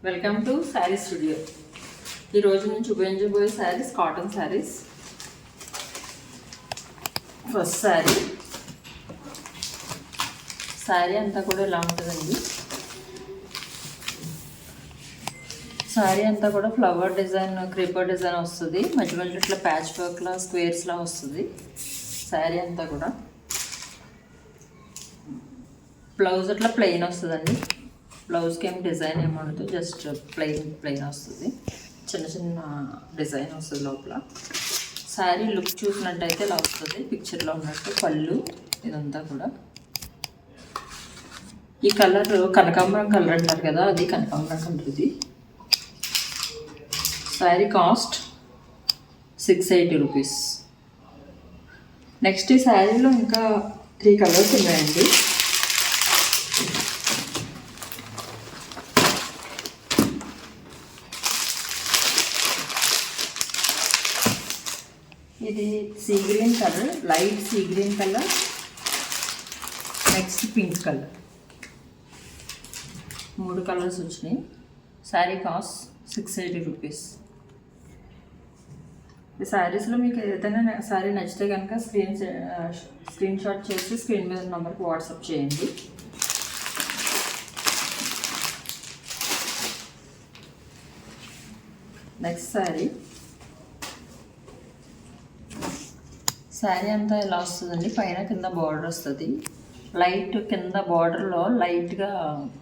Welcome to sari studio. ఈరోజు నేను చూపించబోయే శారీస్ కాటన్ శారీస్. ఫస్ట్ శారీ అంతా కూడా ఇలా ఉంటుందండి. శారీ అంతా కూడా ఫ్లవర్ డిజైన్, క్రీపర్ డిజైన్ వస్తుంది. మధ్య మధ్యలో ఇట్లా ప్యాచ్ వర్క్లా స్క్వేర్స్లా వస్తుంది శారీ అంతా కూడా. బ్లౌజ్ అట్లా ప్లెయిన్ వస్తుందండి. బ్లౌజ్కి ఏం డిజైన్ ఏముండదు, జస్ట్ ప్లెయిన్ వస్తుంది. చిన్న చిన్న డిజైన్ వస్తుంది లోపల. శారీ లుక్ చూసినట్టయితే ఇలా వస్తుంది, పిక్చర్లో ఉన్నట్టు. పళ్ళు ఇదంతా కూడా ఈ కలర్ కనకాంబరం కలర్ అంటారు కదా, అది కనకాంబరం కలర్. ఇది శారీ కాస్ట్ 680 రూపీస్. నెక్స్ట్ ఈ శారీలో ఇంకా 3 కలర్స్ ఉన్నాయండి. ఇది sea green colour, light sea green colour. Next pink colour. 3 colours వచ్చినాయి. Sari cost 680 rupees. ఈ శారీస్లో మీకు ఏదైనా శారీ నచ్చితే కనుక స్క్రీన్ షాట్ చేసి స్క్రీన్ మీద నెంబర్కి వాట్సాప్ చేయండి. నెక్స్ట్ శారీ అంతా ఇలా వస్తుందండి. పైన కింద బార్డర్ వస్తుంది. లైట్ కింద బార్డర్లో లైట్గా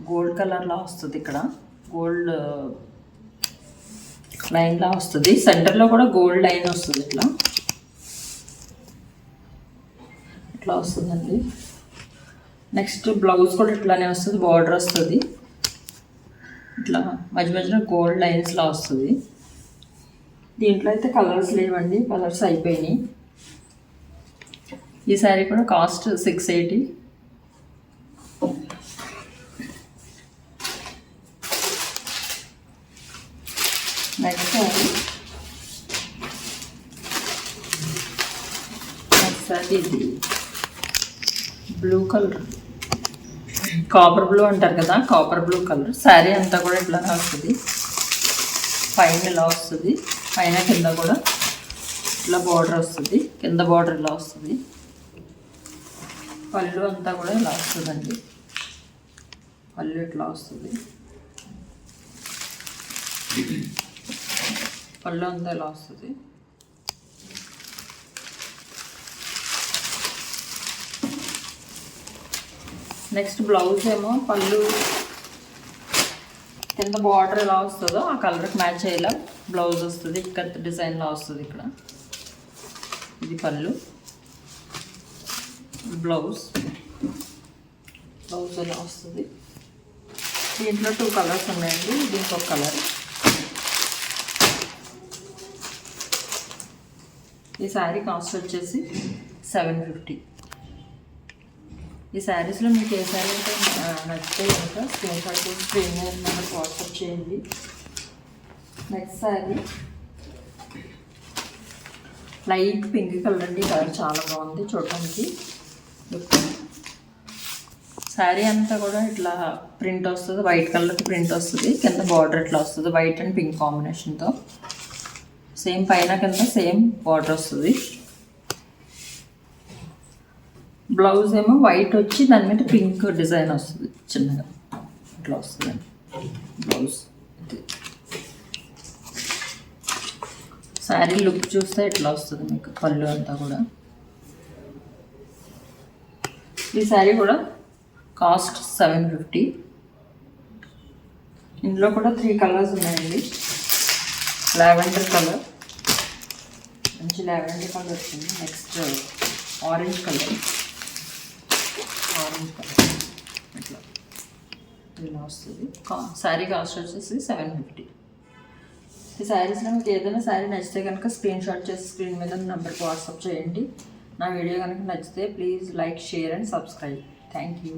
గోల్డ్ కలర్లా వస్తుంది. ఇక్కడ గోల్డ్ లైన్లా వస్తుంది. సెంటర్లో కూడా గోల్డ్ లైన్ వస్తుంది. ఇట్లా వస్తుందండి. నెక్స్ట్ బ్లౌజ్ కూడా ఇట్లానే వస్తుంది. బార్డర్ వస్తుంది. ఇట్లా మధ్య మధ్యలో గోల్డ్ లైన్స్లా వస్తుంది. దీంట్లో అయితే కలర్స్ లేవండి, కలర్స్ అయిపోయినాయి. ఈ శారీ కూడా కాస్ట్ 680. నెక్స్ట్ శారీ ఇది బ్లూ కలర్, కాపర్ బ్లూ అంటారు కదా, కాపర్ బ్లూ కలర్. శారీ అంతా కూడా ఇట్లానే వస్తుంది. పైన ఇలా వస్తుంది, పైన కింద కూడా ఇట్లా బార్డర్ వస్తుంది. కింద బార్డర్ ఇలా వస్తుంది. పళ్ళు అంతా కూడా ఇలా వస్తుందండి. పళ్ళు ఇట్లా వస్తుంది. పళ్ళు అంతా ఇలా వస్తుంది. నెక్స్ట్ బ్లౌజ్ ఏమో పళ్ళు కింద బార్డర్ ఎలా వస్తుందో ఆ కలర్కి మ్యాచ్ అయ్యేలా బ్లౌజ్ వస్తుంది. ఇక్కడ డిజైన్లా వస్తుంది. ఇక్కడ ఇది పళ్ళు, బ్లౌజ్ ఎలా వస్తుంది. దీంట్లో 2 కలర్స్ ఉన్నాయండి. దీనికి ఒక కలర్. ఈ శారీ కాస్ట్ వచ్చేసి 750. ఈ శారీస్లో మీకు ఏ శారీ అంటే నచ్చితే కనుక స్క్రీన్ షాట్ చేసి స్క్రీన్ నెంబర్కి వాట్సాప్ చేయండి. Next sari light pink colour అండి. కలర్ చాలా బాగుంది చూడటానికి. శారీ అంతా కూడా ఇట్లా ప్రింట్ వస్తుంది. వైట్ కలర్కి ప్రింట్ వస్తుంది. కింద బార్డర్ ఇట్లా వస్తుంది, వైట్ అండ్ పింక్ కాంబినేషన్తో. సేమ్ పైన కింద సేమ్ బార్డర్ వస్తుంది. బ్లౌజ్ ఏమో వైట్ వచ్చి దాని మీద పింక్ డిజైన్ వస్తుంది. చిన్నగా ఇట్లా వస్తుంది బ్లౌజ్. శారీ లుక్ చూస్తే ఇట్లా వస్తుంది మీకు. పళ్ళు అంతా కూడా. ఈ శారీ కూడా కాస్ట్ 750. ఇందులో కూడా 3 కలర్స్ ఉన్నాయండి. లావెండర్ కలర్, మంచి లావెండర్ కలర్ వచ్చింది. నెక్స్ట్ ఆరెంజ్ కలర్, ఇట్లా ఇలా వస్తుంది. శారీ కాస్ట్ వచ్చేసి 750. ఈ శారీస్లో మీకు ఏదైనా శారీ నచ్చితే కనుక స్క్రీన్ షాట్ చేసి స్క్రీన్ మీద నెంబర్కి వాట్సాప్ చేయండి. నా వీడియో కనుక నచ్చితే please like, share and subscribe. Thank you.